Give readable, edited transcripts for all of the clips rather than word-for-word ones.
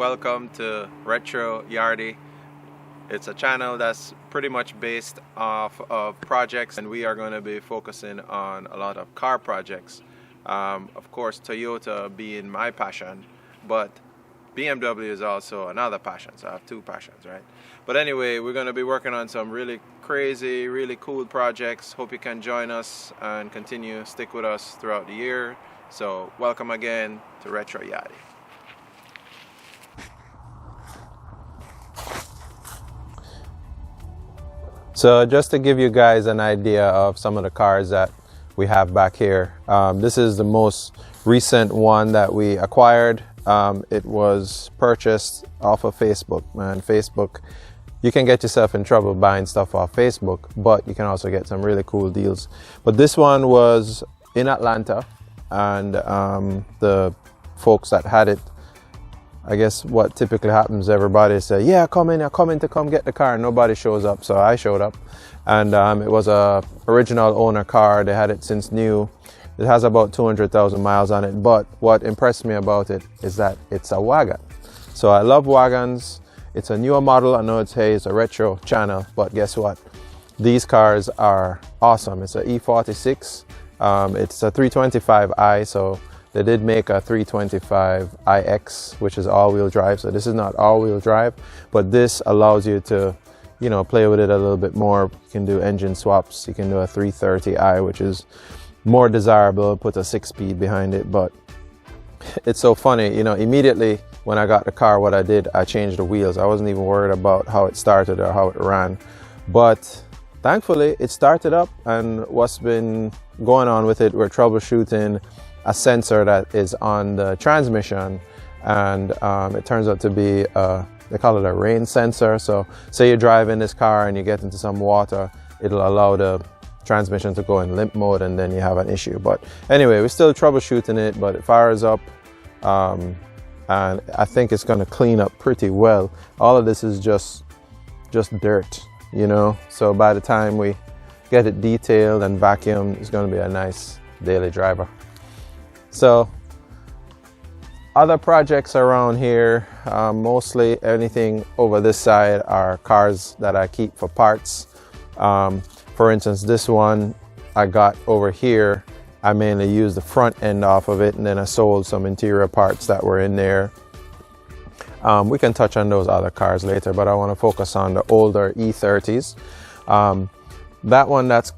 welcome to Retro Yardie. It's a channel that's pretty much based off of projects, and we are going to be focusing on a lot of car projects. Of course, Toyota being my passion, but BMW is also another passion, so I have two passions, right? But anyway, we're going to be working on some really crazy, really cool projects. Hope you can join us and continue stick with us throughout the year. So welcome again to Retro Yardie. So just to give you guys an idea of some of the cars that we have back here, this is the most recent one that we acquired. It was purchased off of Facebook. Man, Facebook, you can get yourself in trouble buying stuff off Facebook, but you can also get some really cool deals. But this one was in Atlanta, and the folks that had it, I guess what typically happens, everybody say, yeah, come in, to come get the car, and nobody shows up. So I showed up, and it was a original owner car. They had it since new. It has about 200,000 miles on it, but what impressed me about it is that it's a wagon. So I love wagons. It's a newer model. I know it's a retro channel, but guess what? These cars are awesome. It's a E46. It's a 325i, so they did make a 325iX, which is all-wheel drive. So this is not all-wheel drive, but this allows you to, you know, play with it a little bit more. You can do engine swaps. You can do a 330i, which is more desirable, put a 6-speed behind it. But it's so funny, you know, immediately when I got the car, what I did, I changed the wheels. I wasn't even worried about how it started or how it ran. But thankfully, it started up, and what's been going on with it, we're troubleshooting a sensor that is on the transmission, and it turns out to be they call it a rain sensor. So say you drive in this car and you get into some water, it'll allow the transmission to go in limp mode, and then you have an issue. But anyway, we're still troubleshooting it, but it fires up, and I think it's going to clean up pretty well. All of this is just dirt, you know, so by the time we get it detailed and vacuumed, it's going to be a nice daily driver. So other projects around here, mostly anything over this side are cars that I keep for parts. For instance, this one I got over here, I mainly used the front end off of it, and then I sold some interior parts that were in there. We can touch on those other cars later, but I want to focus on the older E30s. That one that's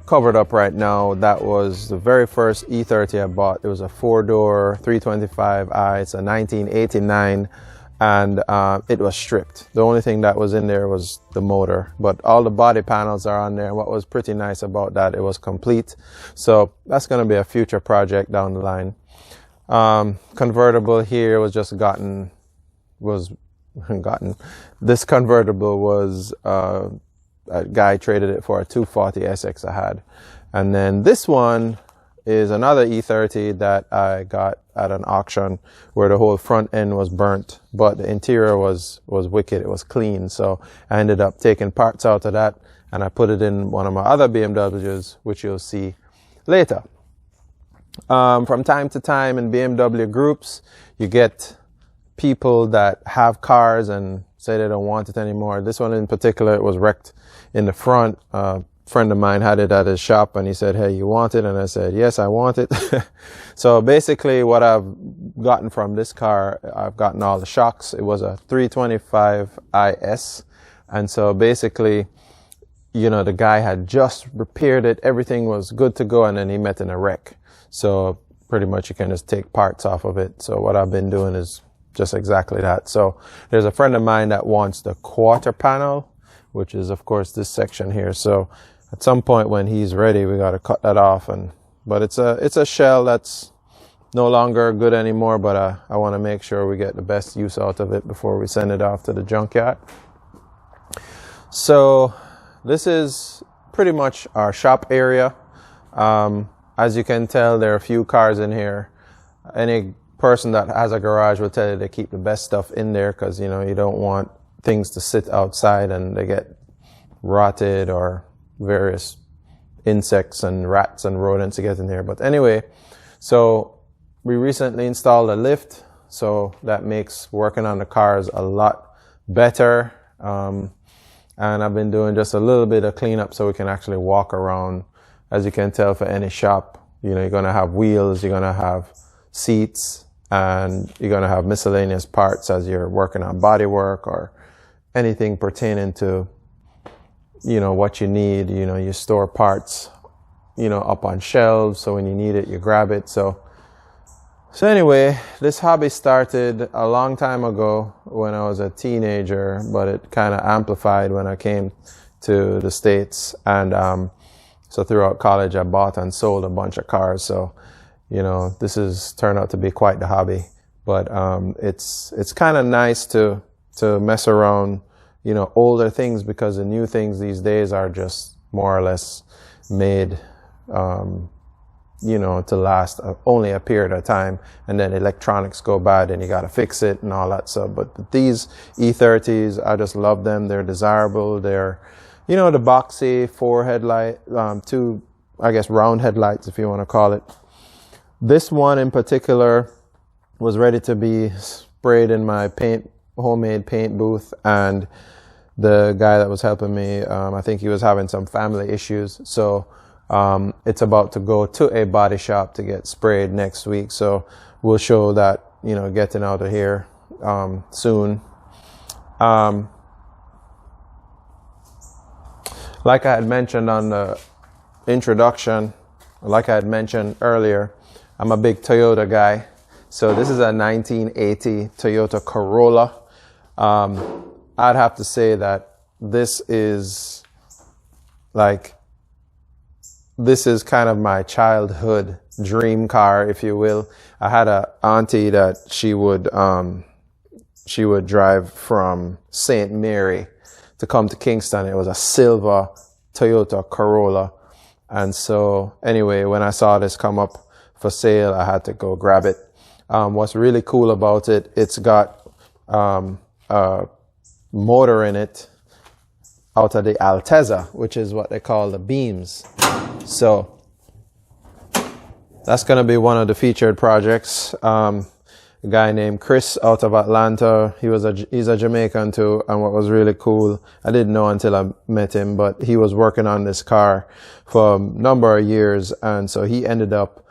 covered up right now, that was the very first E30 I bought. It was a 4-door 325i. It's a 1989, and it was stripped. The only thing that was in there was the motor, but all the body panels are on there. And what was pretty nice about that, it was complete. So that's going to be a future project down the line. Convertible here was just gotten. This convertible was a guy traded it for a 240 SX I had. And then this one is another E30 that I got at an auction, where the whole front end was burnt, but the interior was wicked. It was clean. So I ended up taking parts out of that, and I put it in one of my other BMWs, which you'll see later. From time to time in BMW groups, you get people that have cars and say they don't want it anymore. This one in particular, it was wrecked in the front. A friend of mine had it at his shop, and he said, hey, you want it? And I said, yes, I want it. So basically what I've gotten from this car, I've gotten all the shocks. It was a 325IS. And so basically, you know, the guy had just repaired it. Everything was good to go, and then he met in a wreck. So pretty much you can just take parts off of it. So what I've been doing is just exactly that. So there's a friend of mine that wants the quarter panel, which is of course this section here. So at some point when he's ready, we got to cut that off. But it's a shell that's no longer good anymore, but I want to make sure we get the best use out of it before we send it off to the junkyard. So this is pretty much our shop area. As you can tell, there are a few cars in here. Any person that has a garage will tell you they keep the best stuff in there, because, you know, you don't want things to sit outside and they get rotted, or various insects and rats and rodents to get in there. But anyway, so we recently installed a lift. so that makes working on the cars a lot better. And I've been doing just a little bit of cleanup so we can actually walk around. As you can tell, for any shop, you know, you're going to have wheels, you're going to have seats, and you're going to have miscellaneous parts as you're working on body work or anything pertaining to, you know, what you need. You know, you store parts, you know, up on shelves, so when you need it, you grab it. So anyway, this hobby started a long time ago when I was a teenager, but it kind of amplified when I came to the States. And so throughout college, I bought and sold a bunch of cars. So, you know, this has turned out to be quite the hobby. But it's kind of nice to mess around, you know, older things, because the new things these days are just more or less made, you know, to last only a period of time, and then electronics go bad and you got to fix it and all that stuff. But these E30s, I just love them. They're desirable. They're, you know, the boxy 4 headlight, 2, I guess, round headlights, if you want to call it. This one in particular was ready to be sprayed in my homemade paint booth, and the guy that was helping me, I think he was having some family issues, so it's about to go to a body shop to get sprayed next week. So we'll show that, you know, getting out of here soon. Like I had mentioned on the introduction, like I had mentioned earlier, I'm a big Toyota guy. So this is a 1980 Toyota Corolla. I'd have to say that this is kind of my childhood dream car, if you will. I had a auntie that she would drive from St. Mary to come to Kingston. It was a silver Toyota Corolla. And so anyway, when I saw this come up for sale, I had to go grab it. What's really cool about it, it's got a motor in it out of the Altezza, which is what they call the beams. So that's going to be one of the featured projects. A guy named Chris out of Atlanta, he's a Jamaican too, and what was really cool, I didn't know until I met him, but he was working on this car for a number of years, and so he ended up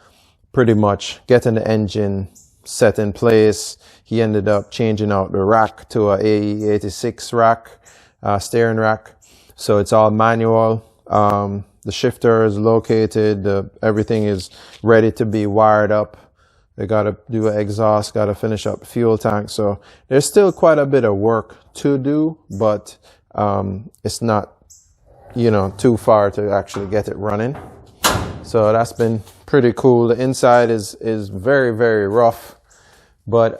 pretty much getting the engine set in place. He ended up changing out the rack to a AE86 rack, steering rack. So it's all manual. The shifter is located. Everything is ready to be wired up. They got to do an exhaust, got to finish up the fuel tank. So there's still quite a bit of work to do, but it's not, you know, too far to actually get it running. So that's been pretty cool. The inside is very, very rough. But,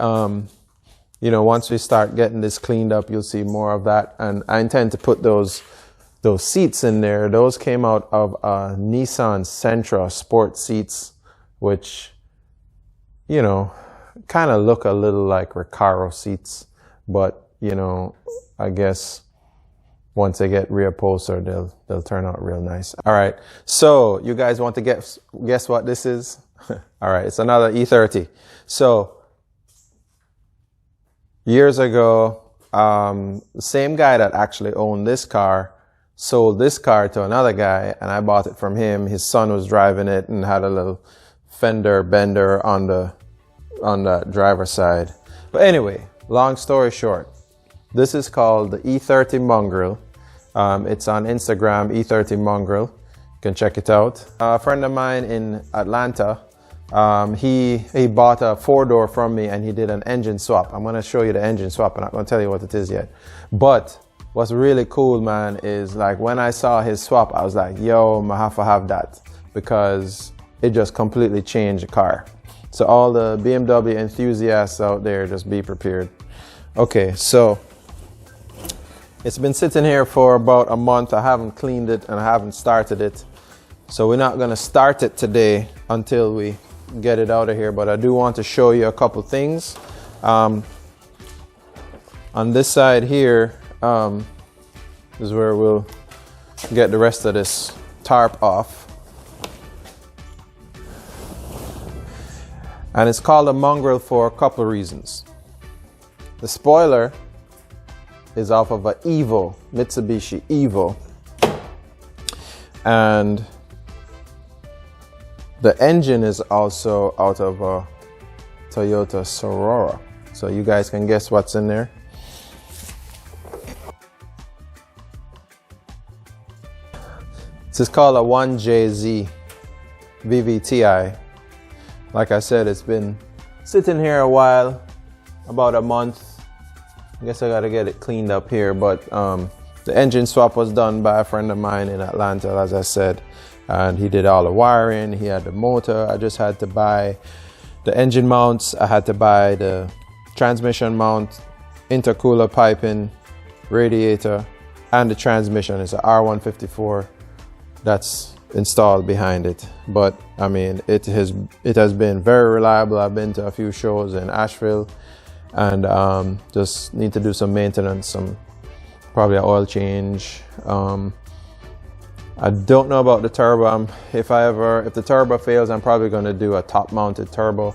you know, once we start getting this cleaned up, you'll see more of that. And I intend to put those seats in there. Those came out of Nissan Sentra sport seats, which, you know, kind of look a little like Recaro seats. But, you know, I guess once they get reupholstered, they'll turn out real nice. All right. So you guys want to guess what this is? All right. It's another E30. So years ago, the same guy that actually owned this car sold this car to another guy, and I bought it from him. His son was driving it and had a little fender bender on the driver's side. But anyway, long story short, this is called the E30 Mongrel. It's on Instagram, E30 Mongrel. You can check it out. A friend of mine in Atlanta, he bought a 4-door from me, and he did an engine swap. I'm going to show you the engine swap. I'm not going to tell you what it is yet. But what's really cool, man, is like when I saw his swap, I was like, yo, I have to have that, because it just completely changed the car. So all the BMW enthusiasts out there, just be prepared. Okay, so it's been sitting here for about a month. I haven't cleaned it and I haven't started it. So we're not going to start it today until we get it out of here. But I do want to show you a couple things. On this side here is where we'll get the rest of this tarp off. And it's called a mongrel for a couple of reasons. The spoiler is off of a Evo, Mitsubishi Evo. And the engine is also out of a Toyota Sorora. So you guys can guess what's in there. This is called a 1JZ VVTi. Like I said, it's been sitting here a while, about a month. I guess I gotta get it cleaned up here, but the engine swap was done by a friend of mine in Atlanta, as I said, and he did all the wiring. He had the motor. I just had to buy the engine mounts. I had to buy the transmission mount, intercooler piping, radiator, and the transmission. It's a R154 that's installed behind it. But I mean, it has been very reliable. I've been to a few shows in Asheville, and just need to do some maintenance, probably an oil change. I don't know about the turbo. If the turbo fails, I'm probably going to do a top mounted turbo,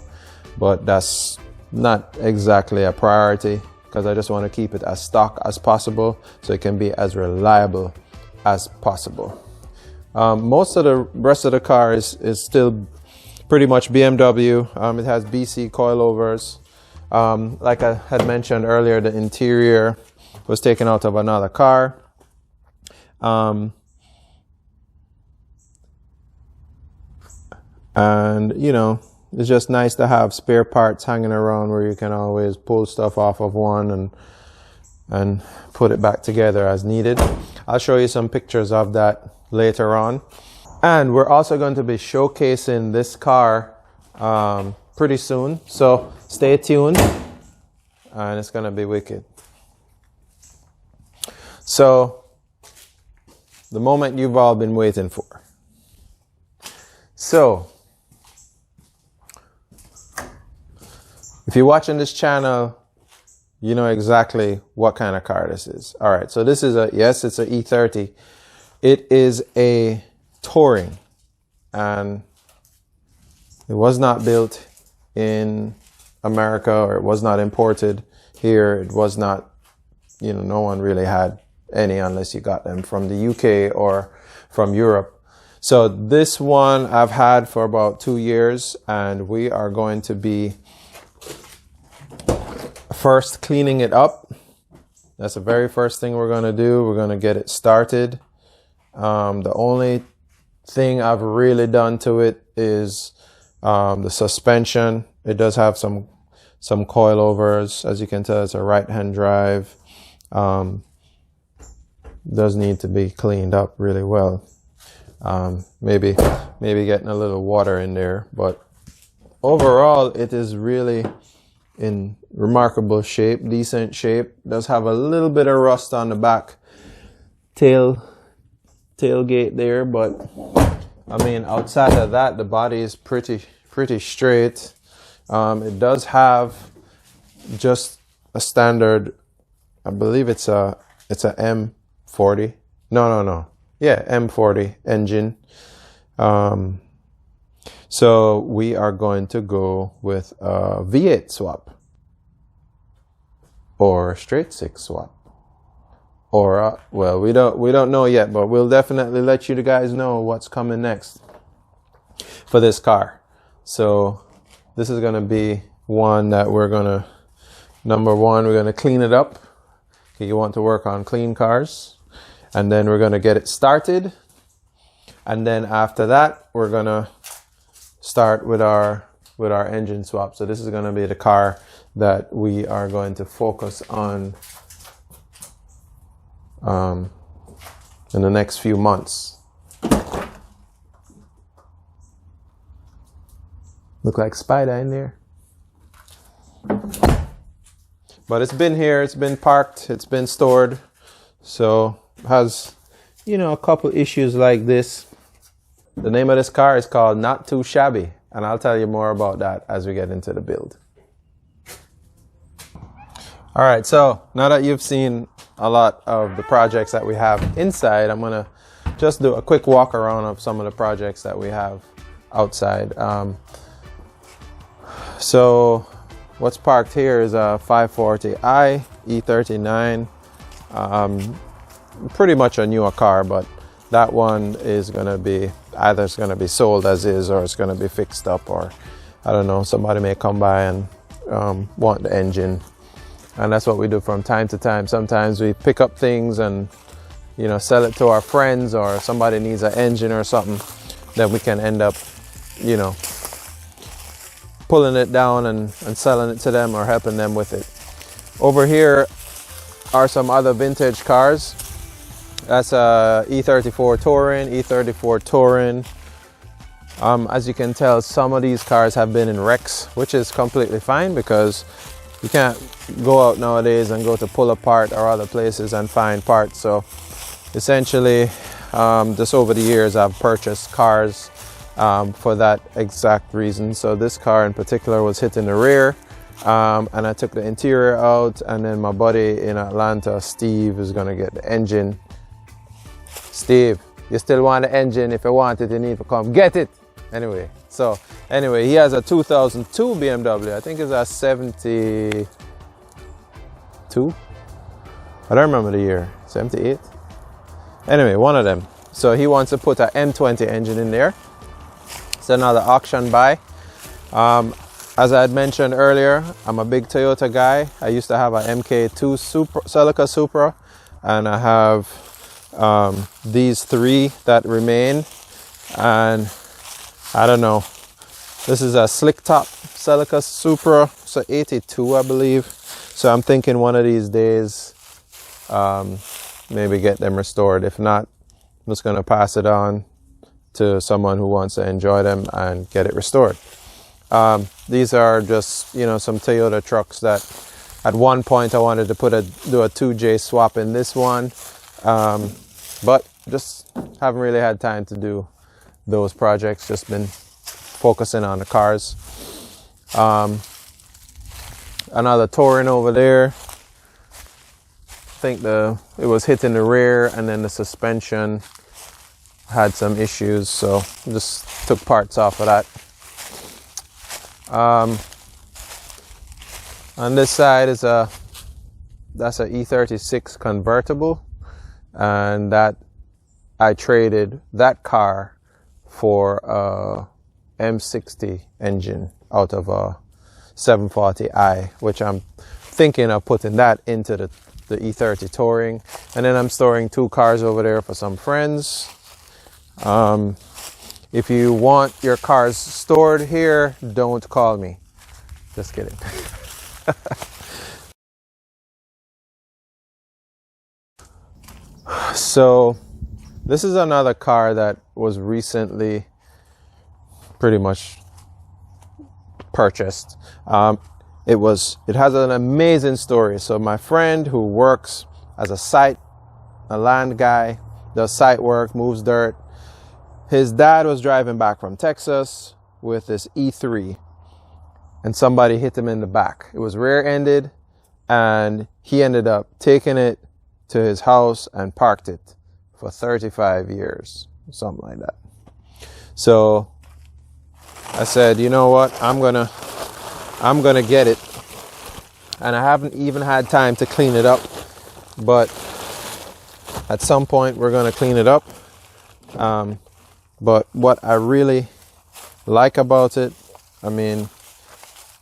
but that's not exactly a priority because I just want to keep it as stock as possible so it can be as reliable as possible. Most of the rest of the car is still pretty much BMW. It has BC coilovers. Like I had mentioned earlier, the interior was taken out of another car. And you know, it's just nice to have spare parts hanging around where you can always pull stuff off of one and put it back together as needed. I'll show you some pictures of that later on. And we're also going to be showcasing this car pretty soon, so stay tuned, and it's going to be wicked. So the moment you've all been waiting for. So if you're watching this channel, you know exactly what kind of car this is. All right, so this is it's an E30. It is a touring, and it was not built in America, or it was not imported here. It was not, you know, no one really had any unless you got them from the UK or from Europe. So this one I've had for about 2 years, and we are going to be first cleaning it up. That's the very first thing we're going to do. We're going to get it started. The only thing I've really done to it is the suspension. It does have some coilovers. As you can tell, it's a right-hand drive. Does need to be cleaned up really well. Maybe getting a little water in there, but overall it is really in remarkable shape, decent shape. Does have a little bit of rust on the back tailgate there, but I mean, outside of that, the body is pretty straight. It does have just a standard, I believe it's a M40. No. Yeah, M40 engine. So we are going to go with a V8 swap, or straight six swap, or well, we don't know yet, but we'll definitely let you guys know what's coming next for this car. So this is going to be one that we're going to, number one, we're going to clean it up. Okay, you want to work on clean cars, and then we're going to get it started, and then after that we're going to start with our engine swap. So this is going to be the car that we are going to focus on in the next few months. Look like Spider in there. But it's been here, it's been parked, it's been stored. So has, you know, a couple issues like this. The name of this car is called Not Too Shabby, and I'll tell you more about that as we get into the build. All right, so now that you've seen a lot of the projects that we have inside, I'm gonna just do a quick walk around of some of the projects that we have outside. So what's parked here is a 540i E39. Pretty much a newer car, but that one is going to be either it's going to be sold as is, or it's going to be fixed up, or I don't know, somebody may come by and want the engine. And that's what we do from time to time. Sometimes we pick up things and, you know, sell it to our friends, or somebody needs an engine or something, then we can end up, you know, pulling it down and selling it to them or helping them with it. Over here are some other vintage cars. That's a E34 Touring. As you can tell, some of these cars have been in wrecks, which is completely fine, because you can't go out nowadays and go to Pull Apart or other places and find parts. So essentially, just over the years, I've purchased cars for that exact reason. So this car in particular was hit in the rear, and I took the interior out, and then my buddy in Atlanta, Steve, is going to get the engine. Steve, you still want the engine? If you want it, you need to come get it. Anyway, he has a 2002 BMW. I think it's a 72. I don't remember the year. 78. Anyway, one of them. So he wants to put an M20 engine in there. It's another auction buy. As I had mentioned earlier, I'm a big Toyota guy. I used to have a MK2 Celica Supra, and I have these three that remain. And I don't know, this is a slick top Celica Supra, so 82 I believe. So I'm thinking one of these days maybe get them restored. If not, I'm just going to pass it on to someone who wants to enjoy them and get it restored. These are just, you know, some Toyota trucks that at one point I wanted to do a 2J swap in this one, but just haven't really had time to do those projects. Just been focusing on the cars. Another Touring over there. I think it was hit in the rear, and then the suspension had some issues, so just took parts off of that. On this side is that's a E36 convertible, and that I traded that car for a M60 engine out of a 740i, which I'm thinking of putting that into the E30 Touring. And then I'm storing two cars over there for some friends. If you want your cars stored here, don't call me. Just kidding. So this is another car that was recently pretty much purchased. It has an amazing story. So my friend who works as a land guy, does site work, moves dirt. His dad was driving back from Texas with this E3, and somebody hit him in the back. It was rear-ended, and he ended up taking it to his house and parked it for 35 years, something like that. So I said, you know what, I'm gonna get it. And I haven't even had time to clean it up, but at some point we're gonna clean it up. But what I really like about it, I mean,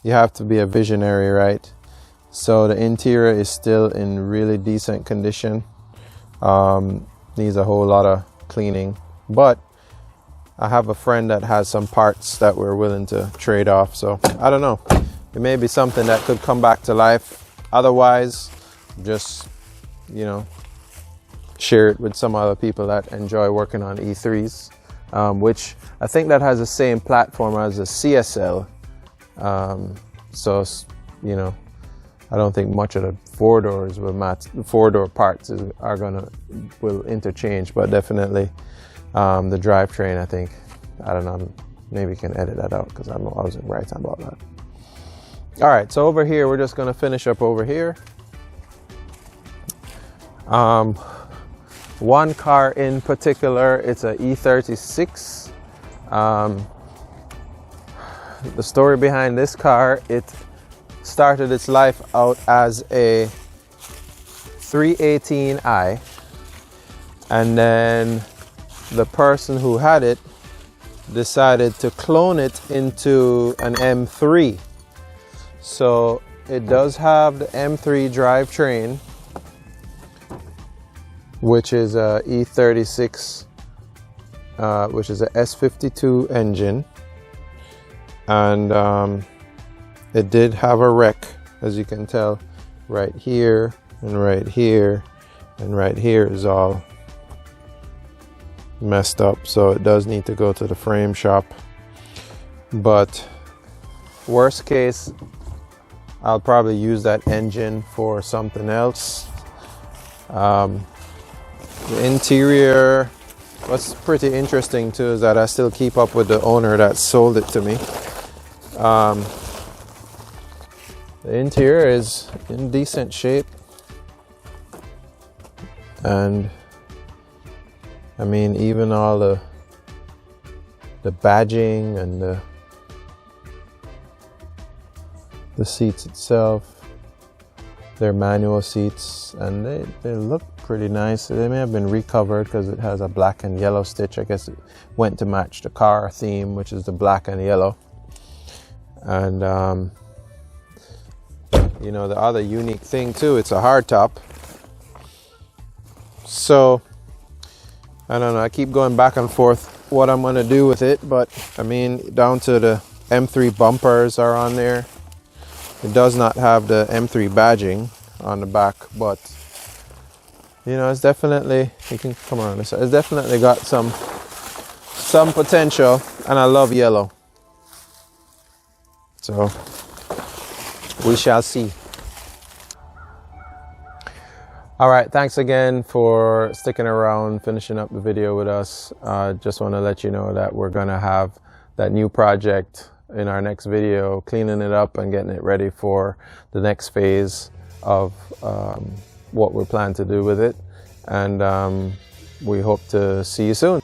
you have to be a visionary, right? So the interior is still in really decent condition. Needs a whole lot of cleaning, but I have a friend that has some parts that we're willing to trade off. So I don't know, it may be something that could come back to life. Otherwise, just, you know, share it with some other people that enjoy working on E3s, which I think that has the same platform as a CSL. So, you know, I don't think much of the four-door parts will interchange, but definitely the drivetrain, I think, I don't know, maybe you can edit that out because I wasn't right about that. All right, so over here, we're just gonna finish up over here. One car in particular, it's a E36. the story behind this car, it started its life out as a 318i, and then the person who had it decided to clone it into an M3. So it does have the M3 drivetrain, which is a E36, which is a S52 engine, and it did have a wreck, as you can tell, right here and right here and right here is all messed up, so it does need to go to the frame shop. But worst case, I'll probably use that engine for something else. The interior, what's pretty interesting too is that I still keep up with the owner that sold it to me. The interior is in decent shape, and I mean, even all the badging and the seats itself, they're manual seats, and they look pretty nice. They may have been recovered because it has a black and yellow stitch. I guess it went to match the car theme, which is the black and yellow. And you know, the other unique thing too, it's a hardtop. So I don't know, I keep going back and forth what I'm gonna do with it, but I mean, down to the M3 bumpers are on there. It does not have the M3 badging on the back, but you know, it's definitely, you can come around this side, it's definitely got some potential, and I love yellow. So we shall see. All right, thanks again for sticking around, finishing up the video with us. Just want to let you know that we're gonna have that new project in our next video, cleaning it up and getting it ready for the next phase of what we're planning to do with it. And we hope to see you soon.